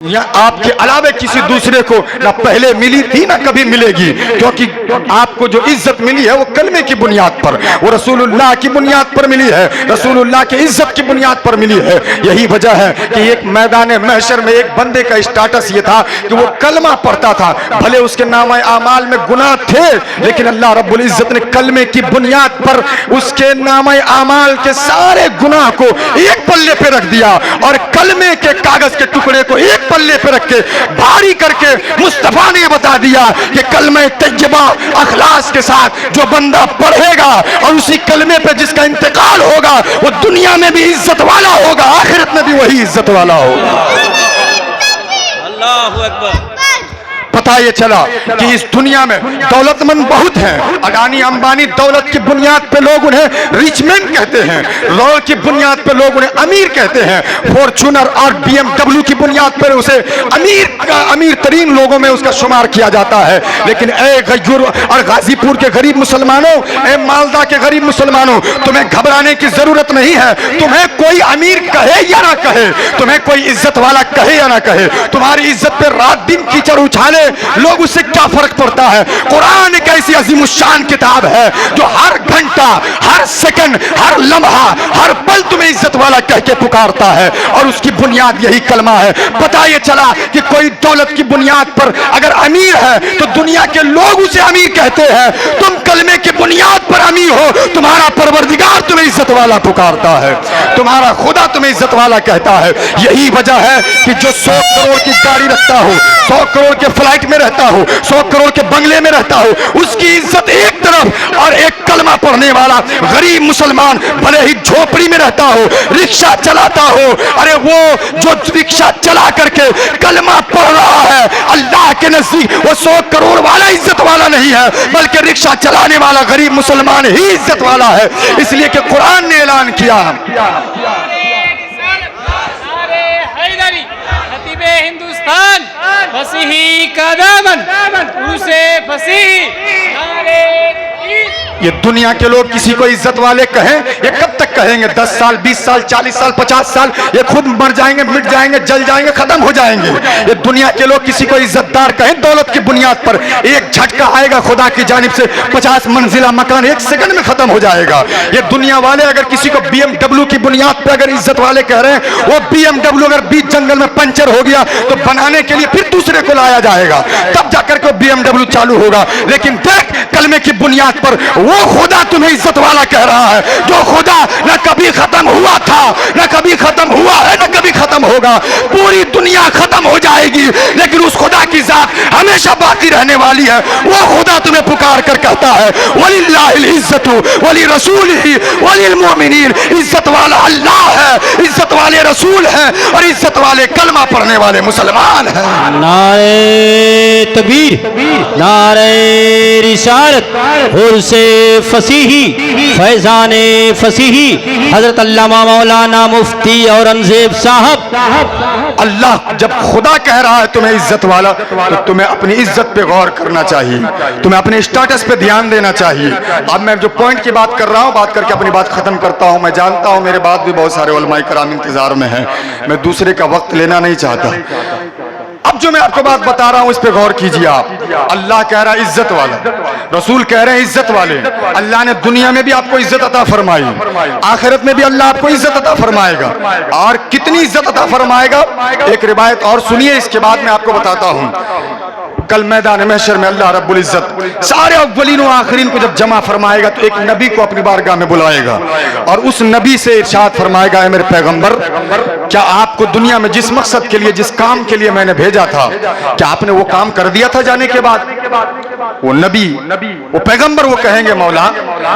या आपके अलावे किसी दूसरे को ना पहले मिली थी ना कभी मिलेगी, क्योंकि आपको जो इज्जत मिली है वो कलमे की बुनियाद पर, वो रसूलुल्लाह की बुनियाद पर मिली है, रसूलुल्लाह की इज्जत की बुनियाद पर मिली है। यही वजह है कि एक मैदान महशर में एक बंदे का स्टेटस ये था कि वो कलमा पढ़ता था, भले उसके नामे आमाल में गुनाह थे, लेकिन अल्लाह रब्बुल इज्जत ने कलमे की बुनियाद पर उसके नामे आमाल के सारे गुनाह को एक पल्ले पे रख दिया और कलमे के कागज के टुकड़े को एक पल्ले पे रख के भारी करके मुस्तफा ने बता दिया कि कलमे तैयबा अखलास के साथ जो बंदा पढ़ेगा और उसी कलमे पे जिसका इंतकाल होगा वो दुनिया में भी इज्जत वाला होगा, आखिरत में भी वही इज्जत वाला होगा। अल्लाहु अकबर। पता ये चला कि इस दुनिया में दौलतमंद बहुत हैं, अडानी अंबानी दौलत की बुनियाद पे लोग उन्हें रिच मैन कहते हैं, दौलत की बुनियाद पे लोग उन्हें अमीर कहते हैं, फॉर्च्यूनर और BMW की बुनियाद पर उसे अमीर तरीन लोगों में उसका शुमार किया जाता है। लेकिन ए गयूर और गाजीपुर के गरीब मुसलमानों, ए मालदा के गरीब मुसलमानों, तुम्हें घबराने की जरूरत नहीं है। तुम्हें कोई अमीर कहे या ना कहे, तुम्हें कोई इज्जत वाला कहे या ना कहे, तुम्हारी इज्जत पे रात दिन कीचड़ उछाले लोग, उससे क्या फर्क पड़ता है। कुरान एक ऐसी अजीमुशान किताब है जो हर घंटा, हर सेकंड, हर लम्हा, हर पल तुम्हें इज्जत वाला कह के पुकारता है और उसकी बुनियाद यही कलमा है। पता ये चला कि कोई दौलत की बुनियाद पर अगर अमीर है तो दुनिया के लोग उसे अमीर कहते हैं, तुम कलमे की बुनियाद पर अमीर हो, तुम्हारा परवरदिगार तुम्हें इज्जत वाला पुकारता है, तुम्हारा खुदा तुम्हें इज्जत वाला कहता है। यही वजह है कि जो 100 करोड़ की गाड़ी रखता हो, 100 करोड़ के फ्लाइट में रहता हो, 100 करोड़ के बंगले में रहता हो, उसकी इज्जत एक तरफ, और एक कलमा पढ़ने वाला गरीब मुसलमान भले ही झोपड़ी में रहता हो, रिक्शा चलाता हो, अरे वो जो रिक्शा चला करके कलमा पढ़ रहा है, अल्लाह के नजदीक वो 100 करोड़ वाला इज्जत वाला नहीं है, बल्कि रिक्शा चलाने वाला गरीब मुसलमान ही इज्जत वाला है। इसलिए कि कुरान ने ऐलान किया, हिंदुस्तान फसीही का दामन उसे फसीही नारे। ये दुनिया के लोग किसी को इज्जत वाले कहें, ये कब तक कहेंगे? 10 साल, 20 साल, 40 साल, 50 साल, ये खुद मर जाएंगे, मिट जाएंगे, जल जाएंगे, खत्म हो जाएंगे। ये दुनिया के लोग किसी को इज्जतदार कहें दौलत की बुनियाद पर, एक झटका आएगा खुदा की जानिब से, 50 मंजिला मकान 1 सेकंड में खत्म हो जाएगा। ये दुनिया वाले अगर किसी को BMW की बुनियाद पर अगर इज्जत वाले कह रहे हैं, वो BMW अगर बीच जंगल में पंचर हो गया तो बनाने के लिए फिर दूसरे को लाया जाएगा, तब जाकर के BMW चालू होगा। लेकिन देख, कलमे की बुनियाद पर वो खुदा तुम्हें इज्जत वाला कह रहा है, जो खुदा न कभी खत्म हुआ था, न कभी खत्म हुआ है, न कभी खत्म होगा। पूरी दुनिया खत्म हो जाएगी लेकिन उस खुदा की जात हमेशा बाकी रहने वाली है। वो खुदा तुम्हें पुकार कर कहता है, वलिल्लाहिल इज्जतु वली रसूलिही वलिल मोमिनीन, इज्जत वाला अल्लाह है, इज्जत वाले रसूल है और इज्जत वाले कलमा पढ़ने वाले मुसलमान हैं। नारे तकबीर, नारे रिसालत, उर्से फसीही, फैजाने फसीही, हजरत अल्लामा मौलाना मुफ्ती औरंगजेब साहब। अल्लाह जब खुदा कह रहा है तुम्हें इज्जत वाला, तो तुम्हें अपनी इज्जत पे गौर करना चाहिए, तुम्हें अपने स्टेटस पे ध्यान देना चाहिए। अब मैं जो पॉइंट की बात कर रहा हूँ, बात करके अपनी बात खत्म करता हूँ। मैं जानता हूँ मेरे बाद भी बहुत सारे उलमाए कराम इंतजार में हैं, मैं दूसरे का वक्त लेना नहीं चाहता। अब जो मैं आपको बात बता रहा हूं इस पे गौर कीजिए आप। अल्लाह कह रहा है इज्जत वाला, रसूल कह रहे हैं इज्जत वाले। अल्लाह ने दुनिया में भी आपको इज्जत अता फरमाई, आखिरत में भी अल्लाह आपको इज्जत अता फरमाएगा। और कितनी इज्जत अता फरमाएगा, एक रिवायत और सुनिए, इसके बाद मैं आपको बताता हूं। कल मैदान महशर में अल्लाह रब्बुल इज्जत सारे अव्वलीन व आखिरीन को जब जमा फरमाएगा तो एक नबी को अपनी बारगाह में बुलाएगा और उस नबी से इरशाद फरमाएगा, मेरे पैगंबर, क्या आपको दुनिया में जिस मकसद के लिए, जिस काम के लिए मैंने भेजा था, क्या आपने वो काम कर दिया था जाने के बाद? वो नबी, वो पैगंबर वो कहेंगे, मौला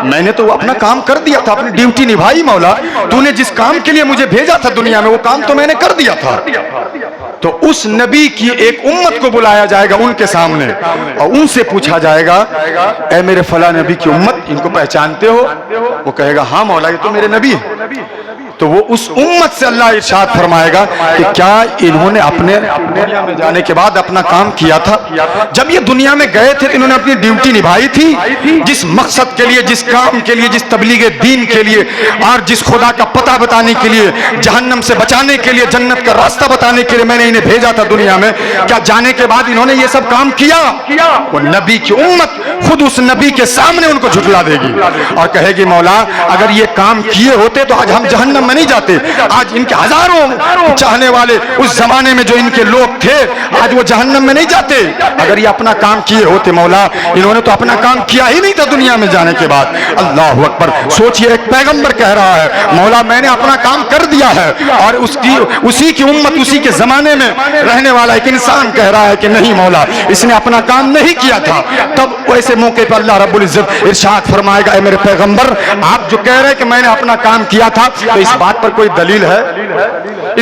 मैंने तो अपना काम कर दिया था, अपनी ड्यूटी निभाई मौला, तूने जिस काम के लिए मुझे भेजा था दुनिया में वो काम तो मैंने कर दिया था। तो उस नबी की एक उम्मत को बुलाया जाएगा उनके सामने और उनसे पूछा जाएगा, ऐ मेरे फला नबी की उम्मत, इनको पहचानते हो? वो कहेगा, हाँ मौला ये तो मेरे नबी है। تو وہ اس امت سے اللہ ارشاد فرمائے گا کہ کیا انہوں نے اپنے دنیا میں جانے کے بعد اپنا کام کیا تھا؟ جب یہ دنیا میں گئے تھے تو انہوں نے اپنی ڈیوٹی نبھائی تھی، جس مقصد کے لیے، جس کام کے لیے، جس تبلیغ دین کے لیے اور جس خدا کا پتہ بتانے کے لیے، جہنم سے بچانے کے لیے، جنت کا راستہ بتانے کے لیے میں نے انہیں بھیجا تھا دنیا میں، کیا جانے کے بعد انہوں نے یہ سب کام کیا؟ وہ نبی کی امت خود اس نبی کے سامنے ان کو جھٹلا دے گی اور کہے گی مولا اگر یہ کام کیے ہوتے تو آج ہم جہنم میں نہیں جاتے، آج ان کے ہزاروں چاہنے والے اس زمانے میں جو ان کے لوگ تھے آج وہ جہنم میں نہیں جاتے۔ اگر یہ اپنا کام کیے ہوتے مولا، انہوں نے تو اپنا کام کیا ہی نہیں تھا دنیا میں جانے کے بعد۔ اللہ اکبر، سوچئے ایک پیغمبر کہہ رہا ہے مولا میں نے اپنا کام کر دیا ہے، اور اسی کی امت، اسی کے زمانے میں رہنے والا ایک انسان کہہ رہا ہے کہ نہیں مولا اس نے اپنا کام نہیں کیا تھا۔ تب ایسے موقع پر اللہ رب العزت ارشاد فرمائے گا اے میرے پیغمبر آپ جو کہہ رہے ہیں کہ میں نے اپنا کام کیا تھا، تو اس بات پر کوئی دلیل ہے؟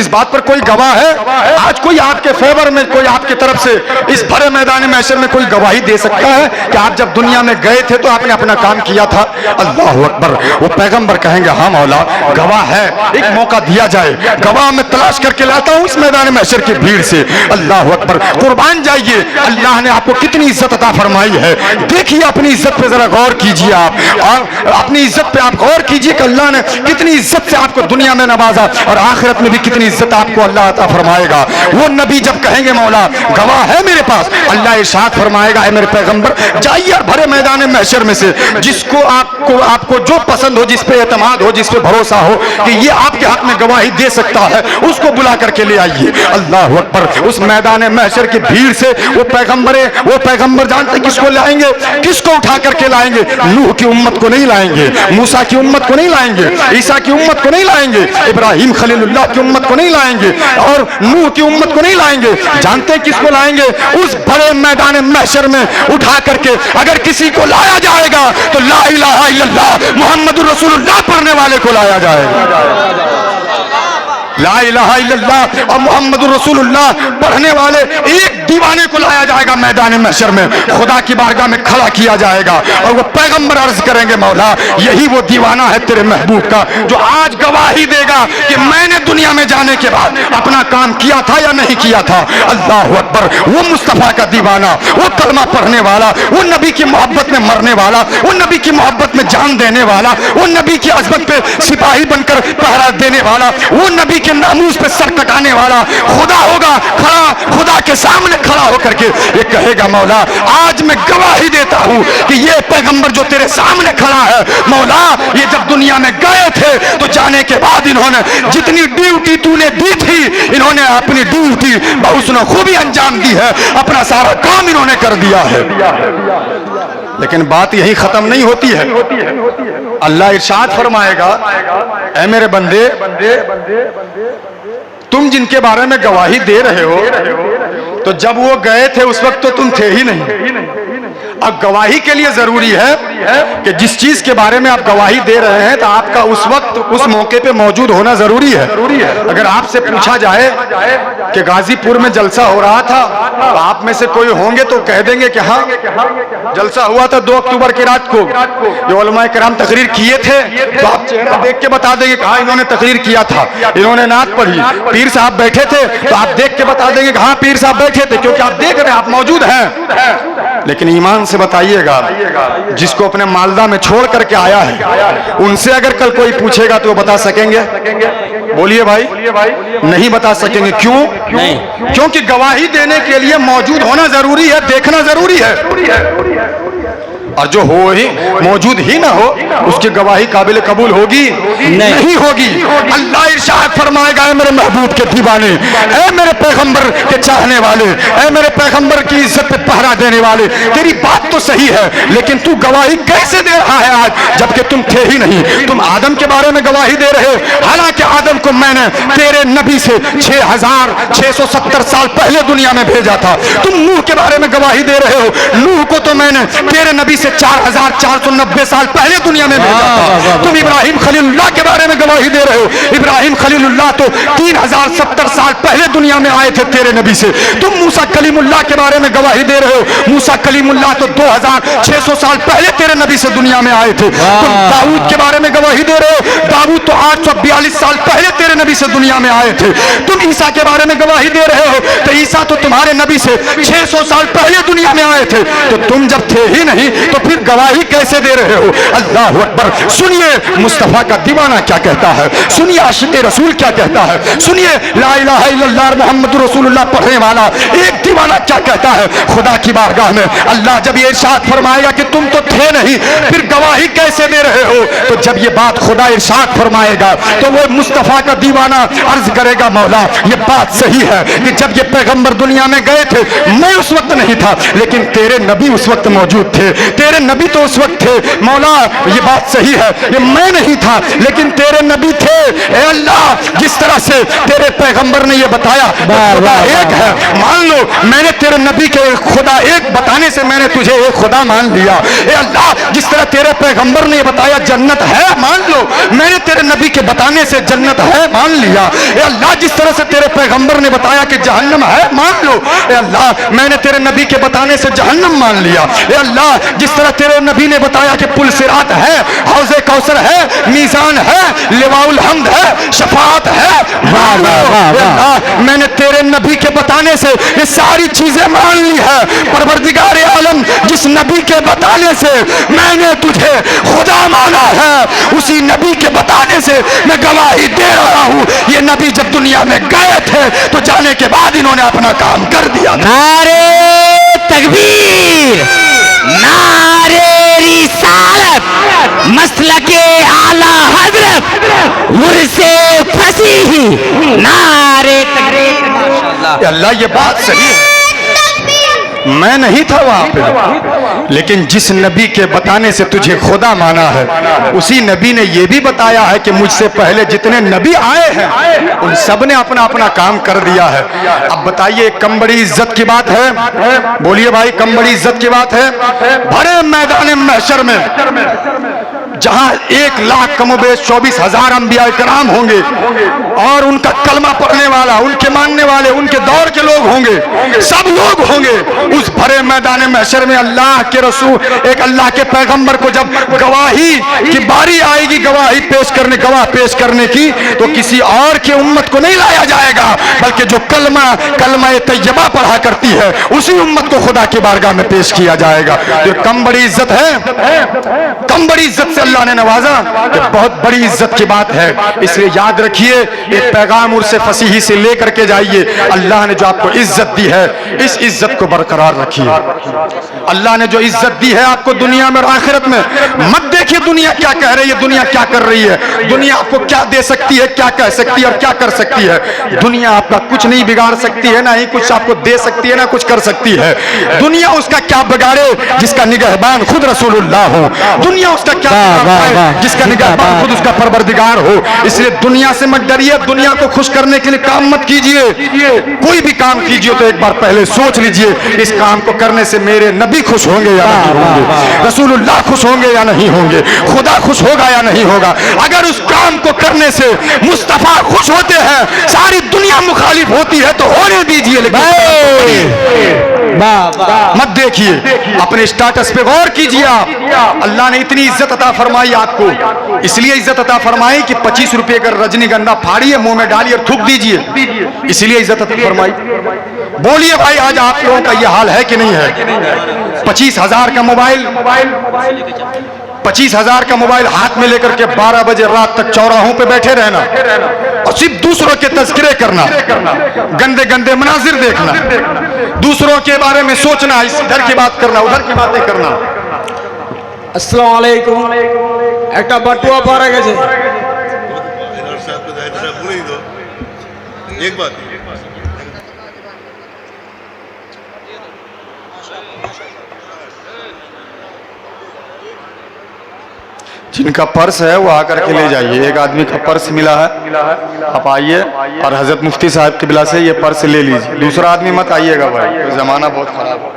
اس بات پر کوئی گواہ ہے؟ آج کوئی آپ کے فیور میں، کوئی آپ کی طرف سے اس بھرے میدان محشر میں کوئی گواہی دے سکتا ہے کہ آپ جب دنیا میں گئے تھے تو آپ نے اپنا کام کیا تھا؟ اللہ اکبر، وہ پیغمبر کہیں گے ہاں مولا گواہ ہے، ایک موقع دیا جائے، گواہ میں تلاش کر کے لاتا ہوں اس میدان محشر کی بھیڑ سے۔ اللہ اکبر، قربان جائیے، اللہ نے آپ کو کتنی عزت عطا فرمائی ہے، دیکھیے اپنی عزت پہ ذرا غور کیجیے آپ، اور اپنی عزت پہ آپ غور کیجیے کہ اللہ نے کتنی عزت سے آپ کو دنیا میں نوازا اور آخرت میں بھی کتنی عزت آپ کو اللہ عطا فرمائے گا۔ وہ نبی جب کہیں گے مولا گواہ ہے میرے پاس، اللہ ارشاد فرمائے گا اے میرے پیغمبر جائیے اور بھرے میدان محشر میں سے جس کو آپ کو جو پسند ہو، جس پہ اعتماد ہو، جس پہ بھروسہ ہو کہ یہ آپ کے حق میں گواہی دے سکتا ہے، اس کو بلا کر کے لے آئیے۔ اللہ اکبر، اس میدان محشر کی بھیڑ سے وہ پیغمبر جانتے کس کو لائیں گے؟ کس کو اٹھا کر کے لائیں گے؟ نوح کی امت کو نہیں لائیں گے، موسیٰ کی امت کو نہیں لائیں گے، عیسیٰ کی امت کو نہیں لائیں گے، ابراہیم خلیل اللہ کی امت کو نہیں لائیں گے، اور نوح کی امت کو نہیں لائیں گے۔ جانتے کس کو لائیں گے؟ اس بڑے میدان محشر میں اٹھا کر کے اگر کسی کو لایا جائے گا تو لا الہ الا اللہ محمد رسول اللہ پڑھنے والے کو لایا جائے گا۔ لا الہ الا اللہ اور محمد رسول اللہ پڑھنے والے ایک دیوانے کو لایا جائے گا میدان محشر میں، خدا کی بارگاہ میں کھڑا کیا جائے گا اور وہ پیغمبر عرض کریں گے مولا یہی وہ دیوانہ ہے تیرے محبوب کا جو آج گواہی دے گا کہ میں نے دنیا میں جانے کے بعد اپنا کام کیا تھا یا نہیں کیا تھا۔ اللہ اکبر، وہ مصطفیٰ کا دیوانہ، وہ کلمہ پڑھنے والا، وہ نبی کی محبت میں مرنے والا، وہ نبی کی محبت میں جان دینے والا، وہ نبی کی عظمت پہ سپاہی بن کر پہرا دینے والا، وہ نبی کے ناموس پہ سر کٹانے والا خدا ہوگا کھڑا، خدا کے سامنے کھڑا ہو کر کے یہ کہے گا مولا آج میں گواہی دیتا ہوں کہ یہ پیغمبر جو تیرے سامنے کھڑا ہے مولا یہ جب دنیا میں گئے تھے تو جانے کے بعد انہوں نے جتنی ڈیوٹی تو نے دی تھی انہوں نے اپنی ڈیوٹی بحسن خوبی انجام دی ہے، اپنا سارا کام انہوں نے کر دیا ہے۔ لیکن بات یہی ختم نہیں ہوتی ہے، اللہ ارشاد فرمائے گا اے میرے بندے تم جن کے بارے میں گواہی دے رہے ہو تو جب وہ گئے تھے اس وقت تو تم تھے ہی نہیں۔ اب گواہی کے لیے ضروری ہے کہ جس چیز کے بارے میں آپ گواہی دے رہے ہیں تو آپ کا اس وقت اس موقع پہ موجود ہونا ضروری ہے۔ اگر آپ سے پوچھا جائے کہ غازی پور میں جلسہ ہو رہا تھا تو آپ میں سے کوئی ہوں گے تو کہہ دیں گے کہ ہاں جلسہ ہوا تھا 2 اکتوبر کی رات کو، جو علماء کرام تقریر کیے تھے تو آپ چہرہ دیکھ کے بتا دیں گے کہ ہاں انہوں نے تقریر کیا تھا، انہوں نے نعت پڑھی، پیر صاحب بیٹھے تھے تو آپ دیکھ کے بتا دیں گے کہ ہاں پیر صاحب بیٹھے تھے، کیونکہ آپ دیکھ رہے ہیں، آپ موجود ہیں۔ لیکن ایمان سے بتائیے گا جس کو اپنے مالدہ میں چھوڑ کر کے آیا ہے ان سے اگر کل کوئی پوچھے گا تو وہ بتا سکیں گے؟ بولیے بھائی، نہیں بتا سکیں گے۔ کیوں؟ کیونکہ گواہی دینے کے لیے موجود ہونا ضروری ہے، دیکھنا ضروری ہے، اور جو ہو ہی موجود ہی نہ ہو اس کی گواہی قابل قبول ہوگی نہیں ہوگی۔ اللہ ارشاد فرمائے گا اے میرے محبوب کے دیوانے، اے میرے پیغمبر کے چاہنے والے، اے میرے پیغمبر کی عزت پہ پہرا دینے والے، تیری بات تو صحیح ہے لیکن تو گواہی کیسے دے رہا ہے آج جبکہ تم تھے ہی نہیں؟ تم آدم کے بارے میں گواہی دے رہے ہو، حالانکہ آدم کو میں نے تیرے نبی سے 6670 سال پہلے دنیا میں بھیجا تھا۔ تم نوح کے بارے میں گواہی دے رہے ہو، نوح کو تو میں نے تیرے نبی से 4490 साल पहले दुनिया में भेजा था। तुम इब्राहिम खलीलुल्लाह के बारे में गवाही दे रहे हो। इब्राहिम खलीलुल्लाह तो 3070 साल पहले दुनिया में आए थे तेरे नबी से। तुम मूसा कलीमुल्लाह के बारे में गवाही दे रहे हो। मूसा कलीमुल्लाह तो 2600 साल पहले तेरे नबी से दुनिया में आए थे। तुम दाऊद के बारे में गवाही दे रहे हो। दाऊद तो 842 साल पहले तेरे नबी से दुनिया में आए थे। तुम ईसा के बारे में गवाही दे रहे हो तो ईसा तो तुम्हारे नबी से 600 साल पहले दुनिया में आए थे। तो तुम जब थे ही नहीं तो फिर गवाही कैसे दे रहे हो? अल्लाह अकबर। सुनिए मुस्तफा का दीवाना क्या कहता है, सुनिए आशिक़ रसूल क्या कहता है, सुनिए ला इलाहा इल्लल्लाह मुहम्मदुर रसूलुल्लाह पढ़ने वाला एक दीवाना क्या कहता है। खुदा की बारगाह में अल्लाह जब ये इरशाद फरमाएगा कि तुम तो थे नहीं, फिर गवाही कैसे दे रहे हो? तो जब ये बात खुदा इरशाद फरमाएगा तो वो मुस्तफा का दीवाना अर्ज करेगा, मौला ये बात सही है कि जब ये पैगंबर दुनिया में गए थे मैं उस वक्त नहीं था, लेकिन तेरे नबी उस वक्त मौजूद थे, तेरे नबी तो उस वक्त थे। मौला ये बात सही है, ये मैं नहीं था लेकिन तेरे नबी थे। ए अल्लाह जिस तरह से तेरे पैगंबर ने ये बताया खुदा एक है, मान लो मैंने तेरे नबी के खुदा एक बताने से मैंने तुझे एक खुदा मान लिया। ए अल्लाह जिस तरह तेरे पैगंबर ने ये बताया जन्नत है, मान लो मैंने तेरे नबी के बताने से जन्नत है मान लिया। ए अल्लाह जिस तरह से तेरे पैगंबर ने बताया कि जहन्नम है, मान लो। ए अल्लाह मैंने तेरे नबी के बताने से जहन्नम मान लिया। ए अल्लाह जिस तरह तेरे नबी ने बताया कि पुल सिरात है, हौज़े कौसर है, मीज़ान है, लिवाउल हम्द है, शफाअत है, मान लो। ए अल्लाह मैंने तेरे नबी के बताने से ये सारी चीजें मान ली है। परवरदिगार आलम जिस नबी के बताने से मैंने तुझे खुदा माना है, उसी नबी के बताने से मैं गवाही दे रहा हूँ। ये नबी जब दुनिया में गए थे तो जाने के बाद इन्होंने अपना काम कर दिया। नारे तकबीर, नारे रिसालत, मसलके आला हजरत, मुर्से फसीही, नारे तकबीर। माशाअल्लाह अल्लाह ये बात सही है, मैं नहीं था वहां पे, लेकिन जिस नबी के बताने से तुझे खुदा माना है उसी नबी ने यह भी बताया है कि मुझसे पहले जितने नबी आए हैं उन सब ने अपना अपना काम कर दिया है। अब बताइए कम बड़ी इज्जत की बात है? बोलिए भाई कम बड़ी इज्जत की बात है? भरे मैदान महशर में जहां 1,00,000 कमोबेश 24,000 अंबिया इकराम होंगे और उनका कलमा पढ़ने वाला, उनके मानने वाले, उनके दौर के लोग होंगे, सब लोग होंगे। उस भरे मैदान महशर में अल्लाह के रसूल, एक अल्लाह के पैगंबर को जब गवाही की बारी आएगी, गवाही गवाह पेश करने की, तो किसी और के उम्मत को नहीं लाया जाएगा, बल्कि जो कलमा तैयबा पढ़ा करती है उसी उम्मत को खुदा की बारगाह में पेश किया जाएगा। तो कम बड़ी इज्जत है? कम बड़ी इज्जत से अल्लाह ने नवाजा, ये बहुत बड़ी इज्जत की बात है। इसलिए याद रखिए, एक पैगाम उर्से फसीही से लेकर के जाइए। अल्लाह ने जो आपको इज्जत दी है इस इज्जत को बरकरार रखिए। अल्लाह ने जो इज्जत दी है आपको दुनिया में और आखिरत में, मत देखिए दुनिया क्या कह रही है, दुनिया क्या कर रही है, दुनिया आपको क्या दे सकती है, क्या कह सकती है और क्या कर सकती है। दुनिया आपका कुछ नहीं बिगाड़ सकती है, ना ही कुछ आपको दे सकती है, ना कुछ कर सकती है। दुनिया उसका क्या बिगाड़े जिसका निगहबान खुद रसूलुल्लाह हो। दुनिया उसका क्या बिगाड़े जिसका निगहबान खुद उसका परवरदिगार हो। इसलिए दुनिया से मत डरिए, दुनिया को खुश करने के लिए काम मत कीजिए। कोई भी काम कीजिए तो एक बार पहले सोच लीजिए इस काम को करने से मेरे नबी खुश होंगे या नहीं होंगे, रसूलुल्लाह खुश होंगे या नहीं होंगे, खुदा खुश होगा या नहीं होगा। अगर उस काम को करने से मुस्तफा खुश होते हैं, सारी दुनिया मुखालिफ होती है तो होने दीजिए, लेकिन मत देखिए, अपने स्टेटस पे गौर कीजिए। आप अल्लाह ने इतनी इज्जत अता फरमाई आपको, इसलिए इज्जत अता फरमाई कि 25 रुपए का रजनीगंधा फाड़िए, मुंह में डालिए और थूक दीजिए, इसलिए इज्जत अता फरमाई। बोलिए भाई आज आप लोगों का यह हाल है कि नहीं है? 25,000 का मोबाइल, 25,000 का मोबाइल हाथ में लेकर के 12 बजे रात तक चौराहों पे बैठे रहना और सिर्फ दूसरों के तज़किरे करना, गंदे गंदे मनाजिर देखना, दूसरों के बारे में सोचना, इधर की बात करना, उधर की बातें करना। अस्सलाम वालेकुम। একটা বাটুয়া পারা গেছে। एक बात जिनका पर्स है वो आकर के ले जाइए। एक आदमी का पर्स मिला है, आप आइए और हजरत मुफ्ती साहब की बिला से ये पर्स ले लीजिए। दूसरा आदमी मत आइएगा भाई, जमाना बहुत खराब है।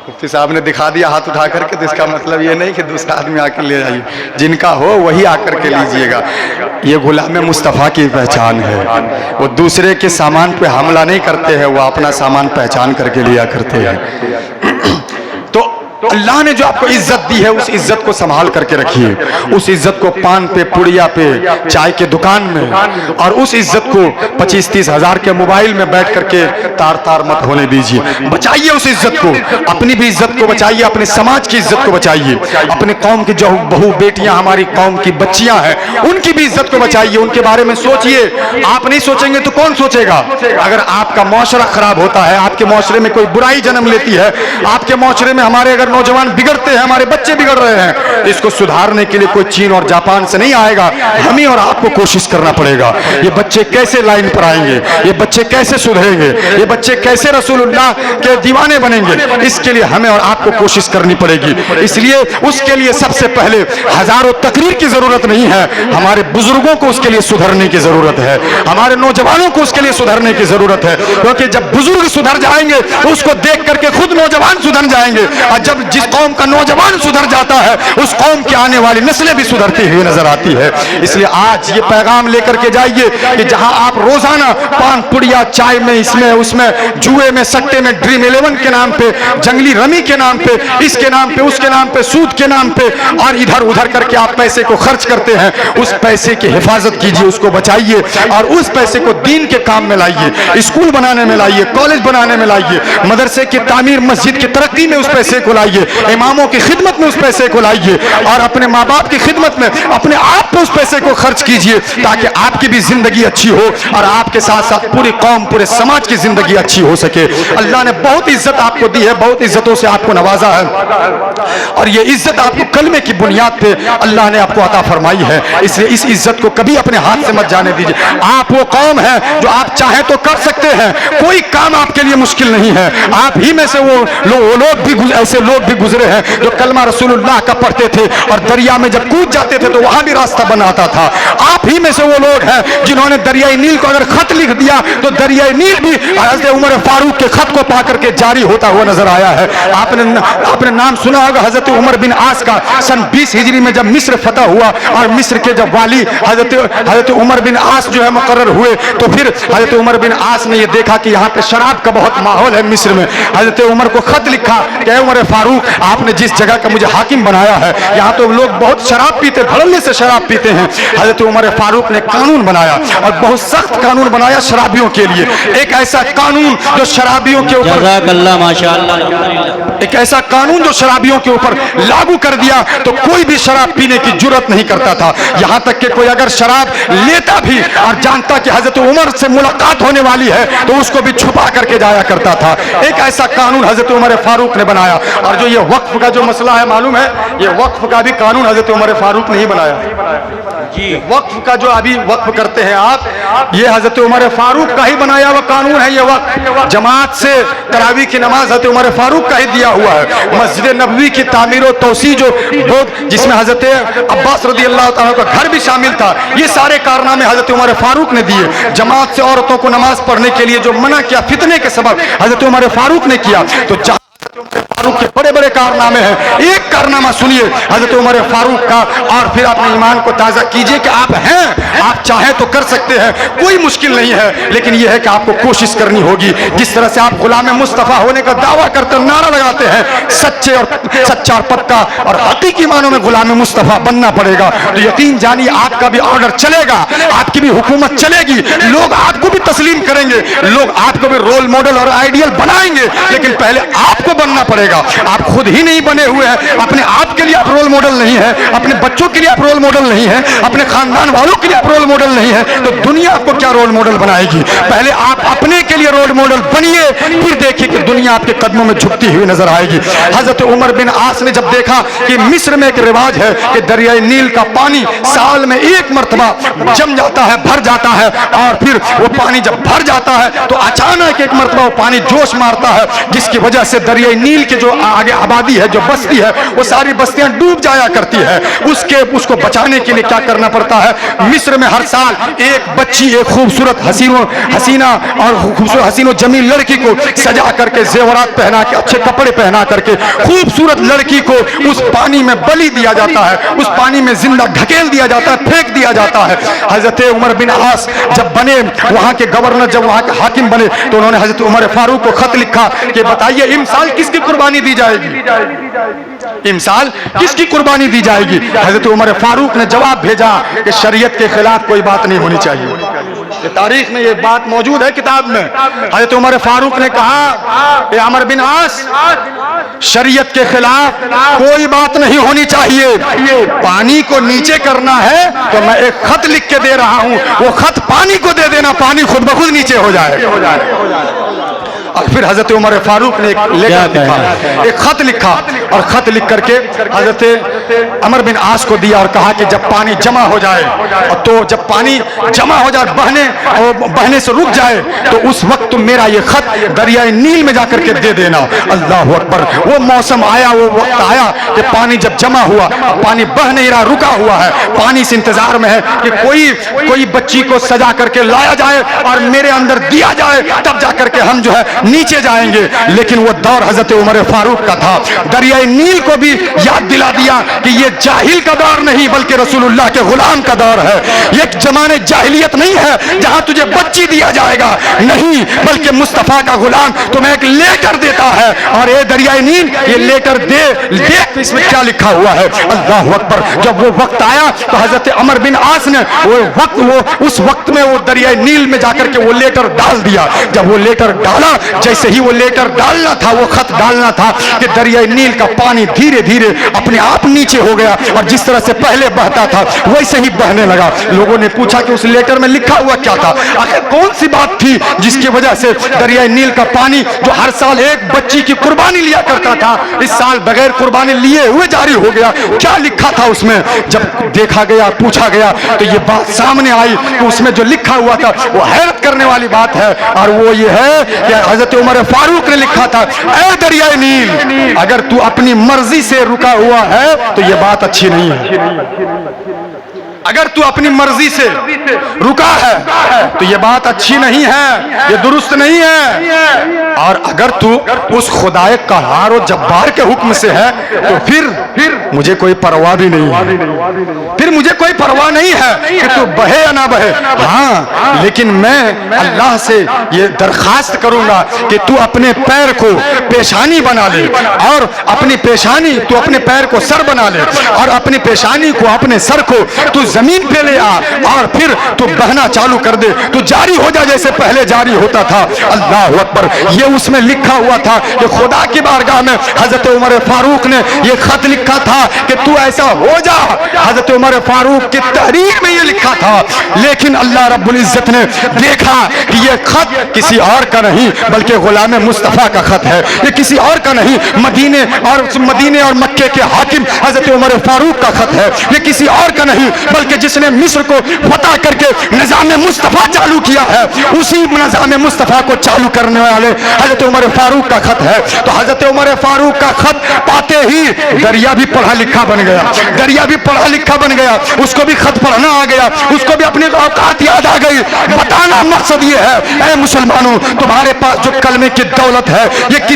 मुफ्ती साहब ने दिखा दिया हाथ उठा करके, तो इसका मतलब ये नहीं कि दूसरा आदमी आकर ले जाइए, जिनका हो वही आकर के लीजिएगा। ये गुलाम मुस्तफ़ा की पहचान है। वो दूसरे के सामान पे हमला नहीं करते हैं, वो अपना सामान पहचान करके लिया करते हैं। तो अल्लाह ने जो आपको इज्जत दी है, उस इज्जत को संभाल करके रखिए। उस इज्जत को पान पे, पुड़िया पे, चाय के दुकान में, और उस इज्जत को 25-30 हजार के मोबाइल में बैठ करके तार तार मत होने दीजिए। बचाइए उस इज्जत को, अपनी भी इज्जत को बचाइए, अपने समाज की इज्जत को बचाइए, अपने कौम की जो बहू बेटियां, हमारी कौम की बच्चियां हैं, उनकी भी इज्जत को बचाइए, उनके बारे में सोचिए। आप नहीं सोचेंगे तो कौन सोचेगा? अगर आपका मुआशरा खराब होता है, आपके मुआशरे में कोई बुराई जन्म लेती है, आपके मुआशरे में हमारे अगर नौजवान बिगड़ते हैं, हमारे बच्चे बिगड़ रहे हैं, इसको सुधारने के लिए कोई चीन और जापान से नहीं आएगा, हमें और आपको कोशिश करना पड़ेगा। ये बच्चे कैसे लाइन पर आएंगे, ये बच्चे कैसे सुधरेंगे, ये बच्चे कैसे रसूलुल्लाह के दीवाने बनेंगे, इसके लिए हमें और आपको कोशिश करनी पड़ेगी। इसलिए उसके लिए सबसे पहले हजारों तकरीर की जरूरत नहीं है, हमारे बुजुर्गों को उसके लिए सुधरने की जरूरत है, हमारे नौजवानों को उसके लिए सुधरने की जरूरत है। क्योंकि जब बुजुर्ग सुधर जाएंगे तो उसको देख करके खुद नौजवान सुधर जाएंगे, और जब जिस कौम का नौजवान सुधर जाता है, उस कौम की आने वाली नस्लें भी सुधरती हुई नजर आती है। इसलिए आज ये पैगाम लेकर के जाइए कि जहां आप रोजाना पान पुड़िया, चाय में, इसमें उसमें, जुए में, सट्टे में, ड्रीम 11 के नाम पे, जंगली रमी के नाम पे, इसके नाम पे, उसके नाम पे, सूद के नाम पे, और इधर उधर करके आप पैसे को खर्च करते हैं, उस पैसे की हिफाजत कीजिए, उसको बचाइए, और उस पैसे को दीन के काम में लाइए, स्कूल बनाने में लाइए, कॉलेज बनाने में लाइए, मदरसे की तामीर, मस्जिद की तरक्की में उस पैसे को लाइए, इमामों की खिदमत में उस पैसे को लाइए, और अपने माँ बाप की खिदमत में अपने आप पे उस पैसे को खर्च कीजिए, ताकि आपकी भी जिंदगी अच्छी हो और आपके साथ साथ पूरी कौम, पूरे समाज की जिंदगी अच्छी हो सके। अल्लाह ने बहुत इज्जत आपको दी है, बहुत इज्जतों से आपको नवाजा है, और ये इज्जत आपको कलमे की बुनियाद पे अल्लाह ने आपको अता फरमाई है। इसलिए इस इज्जत को कभी अपने हाथ से मत जाने दीजिए। आप वो कौम है जो आप चाहें तो कर सकते हैं, कोई काम आपके लिए मुश्किल नहीं है। आप ही में से वो लोग भी, ऐसे लोग भी गुजरे हैं जो कलमा रसूलुल्लाह का पढ़ते थे और दरिया में जब कूद जाते थे तो वहां भी रास्ता बनाता था। आप ही में से वो लोग हैं जिन्होंने दरियाई नील को अगर खत लिख दिया तो दरियाई नील भी हज़रत उमर फारूक के खत को पा करके जारी होता हुआ नजर आया है। आपने नाम सुना होगा हजरत उमर बिन आस का। सन 20 हिजरी में जब मिस्र फतह हुआ और मिस्र के जब वाली हजरत उमर बिन आस जो है मुकर्रर हुए, तो फिर हजरत उमर बिन आस ने ये देखा कि यहाँ पे शराब का बहुत माहौल है मिस्र में। हजरत उमर को खत लिखा कि उमर फारूक, आपने जिस जगह का मुझे हाकिम बनाया है, यहाँ तो लोग बहुत शराब पीते, धड़ल्ले से शराब पीते हैं। हजरत उमर फारूक ने कानून बनाया और बहुत सख्त कानून बनाया शराबियों के लिए। एक ऐसा कानून जो शराबियों के ऊपर, एक ऐसा कानून जो शराबियों के ऊपर लागू कर दिया तो कोई भी शराब पीने की जुर्रत नहीं करता था। यहाँ तक कि कोई अगर शराब लेता भी और जानता कि हजरत उमर से मुलाकात होने वाली है तो उसको भी छुपा करके जाया करता था। एक ऐसा कानून हजरत उमर फारूक ने बनाया। और जो ये वक्फ का जो मसला है, मालूम है, ये वक्फ का भी कानून हजरत उमर फारूक नहीं बनाया जी। वक्फ का जो अभी वक्फ करते हैं आप, ये हजरत उमर फारूक का ही बनाया हुआ कानून है। ये वक्फ जमात से तरावी की नमाज हजरत उमर फारूक का ही दिया हुआ है। मस्जिद नबवी की तामीर और तौसी जो जिसमें हजरत अब्बास रदी अल्लाह तआला का घर भी शामिल था, ये सारे कारनामे हजरत उमर फारूक ने दिए। जमात से औरतों को नमाज पढ़ने के लिए जो मना किया, फितने के सबब हजरत उमर फारूक ने किया। तो फारूक के बड़े बड़े कारनामे हैं। एक कारनामा सुनिए हजरत उमर फारूक का, और फिर अपने ईमान को ताज़ा कीजिए कि आप हैं, आप चाहें तो कर सकते हैं, कोई मुश्किल नहीं है। लेकिन यह है कि आपको कोशिश करनी होगी। जिस तरह से आप गुलाम मुस्तफ़ा होने का दावा करते नारा लगाते हैं, सच्चा और पक्का और हकीकी मानों में गुलाम मुस्तफ़ा बनना पड़ेगा। तो यकीन जानिए आपका भी ऑर्डर चलेगा, आपकी भी हुकूमत चलेगी, लोग आपको भी तस्लीम करेंगे, लोग आपको भी रोल मॉडल और आइडियल बनाएंगे। लेकिन पहले आपको बनना पड़ेगा। आप खुद ही नहीं बने हुए हैं, अपने आप के लिए आप रोल मॉडल नहीं है, अपने बच्चों के लिए आप रोल मॉडल नहीं है, अपने खानदान वालों के लिए आप रोल मॉडल नहीं है, तो दुनिया आपको क्या रोल मॉडल बनाएगी? पहले आप अपने के लिए रोल मॉडल बनिए, फिर देखिए कि दुनिया आपके कदमों में झुकती हुई नजर आएगी। हजरत उमर बिन आस ने जब देखा कि मिस्र में एक रिवाज है कि दरियाई नील का पानी साल में एक मरतबा जम जाता है, भर जाता है, और फिर वो पानी जब भर जाता है तो अचानक एक मरतबा वो पानी जोश मारता है, जिसकी वजह से दरियाई دریائے نیل کے جو آگے آبادی ہے, جو بستی ہے, وہ ساری بستیاں ڈوب جایا کرتی ہے. اس کو بچانے کے لیے کیا کرنا پڑتا ہے؟ مصر میں ہر سال ایک بچی, ایک خوبصورت حسینہ اور خوبصورت حسین و جمیل لڑکی کو سجا کر کے, زیورات پہنا کے, اچھے کپڑے پہنا کر کے, خوبصورت لڑکی کو اس پانی میں بلی دیا جاتا ہے, اس پانی میں زندہ ڈھکیل دیا جاتا ہے, پھینک دیا جاتا ہے. حضرت عمر بن عاص جب بنے وہاں کے گورنر, جب وہاں کے حاکم بنے, تو انہوں نے حضرت عمر فاروق کو خط لکھا کہ بتائیے امسال کس کی قربانی دی جائے گی, امسال کس کی قربانی دی جائے گی؟ حضرت عمر فاروق نے جواب بھیجا کہ شریعت کے خلاف کوئی بات نہیں ہونی چاہیے. یہ تاریخ میں یہ بات موجود ہے کتاب میں. حضرت عمر فاروق نے کہا اے عمر بن عاص, شریعت کے خلاف کوئی بات نہیں ہونی چاہیے. پانی کو نیچے کرنا ہے تو میں ایک خط لکھ کے دے رہا ہوں, وہ خط پانی کو دے دینا, پانی خود بخود نیچے ہو جائے. اور پھر حضرت عمر فاروق نے ایک لیٹر لکھا, ایک خط لکھا, اور خط لکھ کر کے حضرت عمر بن عاص کو دیا اور کہا کہ جب پانی جمع ہو جائے, تو جب پانی جمع ہو جائے, بہنے سے رک جائے, تو اس وقت تم میرا یہ خط دریائے نیل میں جا کر کے دے دینا. اللہ اکبر. وہ موسم آیا, وہ وقت آیا کہ پانی جب جمع ہوا, پانی بہ نہیں رہا, رکا ہوا ہے, پانی سے انتظار میں ہے کہ کوئی بچی کو سجا کر کے لایا جائے اور میرے اندر دیا جائے, تب جا کر کے ہم جو ہے نیچے جائیں گے. لیکن وہ دور حضرت عمر فاروق کا تھا. دریائے نیل کو بھی یاد دلا دیا کہ یہ جاہل کا دور نہیں بلکہ رسول اللہ کے غلام کا دور ہے. یہ زمانے جاہلیت نہیں ہے جہاں تجھے بچی دیا جائے گا, نہیں, بلکہ مصطفیٰ کا غلام تمہیں ایک لیٹر دیتا ہے, اور اے دریائے نیل یہ لیٹر دیکھ اس میں کیا لکھا ہوا ہے. اللہ اکبر. جب وہ وقت آیا تو حضرت عمر بن عاص نے اس وقت میں وہ دریائے نیل میں جا کر کے وہ لیٹر ڈال دیا. جب وہ لیٹر ڈالا, جیسے ہی وہ لیٹر ڈالنا تھا, وہ خط ڈالنا تھا, کہ دریائے نیل کا پانی دھیرے دھیرے اپنے آپ نیچے ہو گیا, اور جس طرح سے پہلے بہتا تھا ویسے ہی بہنے لگا. لوگوں نے پوچھا کہ اس لیٹر میں لکھا ہوا کیا تھا, آخر کون سی بات تھی جس کی وجہ سے دریائے نیل کا پانی جو ہر سال ایک بچی کی قربانی لیا کرتا تھا, اس سال بغیر قربانی لیے ہوئے جاری ہو گیا؟ کیا لکھا تھا اس میں؟ جب دیکھا گیا, پوچھا گیا, تو یہ بات سامنے آئی کہ اس میں جو لکھا ہوا تھا وہ حیرت کرنے والی بات ہے, اور وہ یہ ہے کہ حضرت عمر فاروق نے لکھا تھا, اے دریائے نیل, اگر تو اپنی مرضی سے رکا ہوا ہے تو یہ بات اچھی نہیں ہے. اگر تو اپنی مرضی سے رکا ہے تو یہ بات اچھی نہیں ہے, یہ درست نہیں ہے. اور اگر تو اس خدائے قہار و جبار کے حکم سے ہے تو پھر مجھے کوئی پرواہ بھی نہیں ہے, پھر مجھے کوئی پرواہ نہیں ہے کہ تو بہے یا نہ بہے. ہاں, لیکن میں اللہ سے یہ درخواست کروں گا کہ تو اپنے پیر کو پیشانی بنا لے, اور اپنی پیشانی تو اپنے پیر کو سر بنا لے, اور اپنی پیشانی کو, اپنے سر کو تو زمین پہ لے آ, اور پھر تو بہنا چالو کر دے, تو جاری ہو جا جیسے پہلے جاری ہوتا تھا. اللہ اکبر. یہ اس میں لکھا ہوا تھا کہ خدا کی بارگاہ میں حضرت عمر فاروق نے یہ خط لکھا تھا کہ تو ایسا ہو جا. حضرت عمر فاروق کی تحریر میں یہ لکھا تھا, لیکن اللہ رب العزت نے دیکھا کہ یہ خط کسی اور کا نہیں بلکہ غلام مصطفیٰ کا خط ہے, یہ کسی اور کا نہیں, مدینے اور مکے کے حاکم حضرت عمر فاروق کا خط ہے, یہ کسی اور کا نہیں بلکہ جس نے مصر کو فتح کر کے نظام مصطفیٰ چالو کیا ہے, اسی نظام مصطفیٰ کو چالو کرنے والے حضرت عمر فاروق کا خط ہے. تو حضرت عمر فاروق کا خط پاتے ہی دریا بھی پڑھا لکھا بن گیا, دریا بھی پڑھا لکھا بن گیا, اس کو بھی خط پڑھنا آ گیا, اس کو بھی اپنی اوقات یاد آ گئی. بتانا مقصد یہ ہے, اے مسلمانوں, تمہارے پاس جو کلمے کی دولت ہے یہ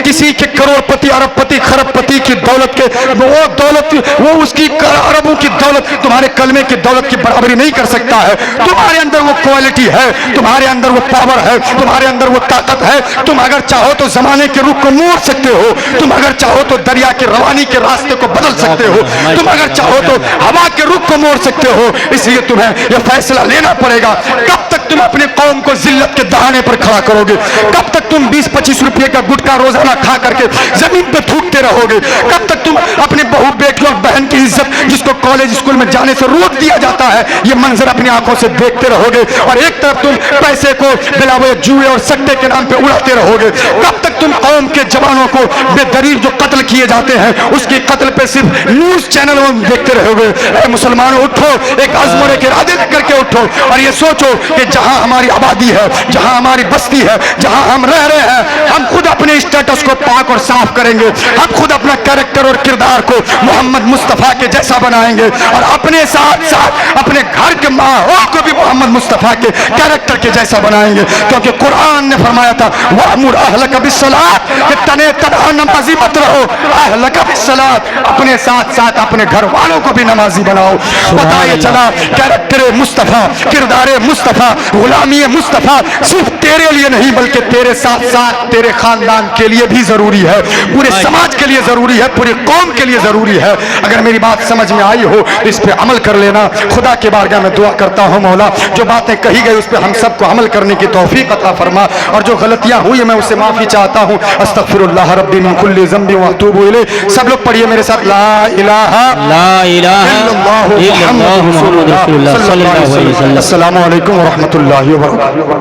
کسی کے کروڑ پتی, ارب پتی, خرب پتی کی دولت کے وہ دولت, وہ اس کی اربوں کی دولت تمہارے کلمے کی دولت کی برابری نہیں کر سکتا ہے. تمہارے اندر وہ کوالٹی ہے, تمہارے اندر وہ پاور ہے, تمہارے اندر وہ طاقت ہے. تم اگر چاہو تو زمانے کے رخ کو موڑ سکتے ہو, تم اگر چاہو تو دریا کے روانی کے راستے کو بدل سکتے ہو, تم اگر چاہو تو ہوا کے رخ کو موڑ سکتے ہو. اس لیے تمہیں یہ فیصلہ لینا پڑے گا. کب تک تم اپنے قوم کو ذلت کے دہانے پر کھڑا کرو گے؟ کب تک تم 20-25 روپے کا گٹکا روزانہ کھا کر کے زمین پہ تھوکتے رہو گے؟ کب تک تم اپنے بہو بیٹی اور بہن کی عزت, جس کو کالج اسکول میں جانے سے روک دیا جاتا ہے, یہ منظر اپنی آنکھوں سے دیکھتے رہو گے؟ اور ایک طرف تم پیسے کو بلاوے جوئے اور سٹے کے نام پہ اڑاتے رہو گے. کب تک تم قوم کے جوانوں کو بے دریغ جو قتل کیے جاتے ہیں اس کی قتل پہ صرف نیوز چینلوں میں دیکھتے رہو گے؟ اے مسلمانوں, اٹھو, ایک عزم اور ایک ارادے کر کے اٹھو, اور یہ سوچو کہ جہاں ہماری آبادی ہے, جہاں ہماری بستی ہے, جہاں ہم رہ رہے ہیں, ہم خود اپنے اسٹیٹس को पाक और साफ करेंगे, हम खुद अपना कैरेक्टर और किरदार को मोहम्मद मुस्तफ़ा के जैसा बनाएंगे और अपने साथ साथ अपने घर के माहौल को भी मोहम्मद मुस्तफ़ा के कैरेक्टर के जैसा बनाएंगे। क्योंकि कुरान ने फरमाया था वअमुर अहलक बिस्सलात, कि तने तनहा नमाजी मत रहो, अहलक बिस्सलात, अपने साथ साथ अपने घर वालों को भी नमाजी बनाओ। पता ये चला कैरेक्टर मुस्तफ़ा, किरदार मुस्तफ़ा, गुलामी मुस्तफ़ा सिर्फ तेरे लिए नहीं बल्कि तेरे साथ साथ तेरे खानदान के लिए भी जरूरी है, पूरे समाज के लिए जरूरी है, पूरी कौम के लिए जरूरी है। अगर मेरी बात समझ में आई हो तो इस पे अमल कर लेना। खुदा के बारगाह में दुआ करता हूँ मौला जो बातें कही गई उस पे हम सबको अमल करने की तौफीक अता फरमा, और जो गलतियां हुई मैं उससे माफी चाहता हूँ। अस्तगफिरुल्लाह रब्बी मिन कुल्ली ज़ंबि व अतूबु इलैह। सब लोग पढ़िए मेरे साथ, ला इलाहा इल्लल्लाहु मुहम्मदुर रसूलुल्लाह सल्लल्लाहु अलैहि वसल्लम। अस्सलामु अलैकुम व रहमतुल्लाहि व बरकातहू।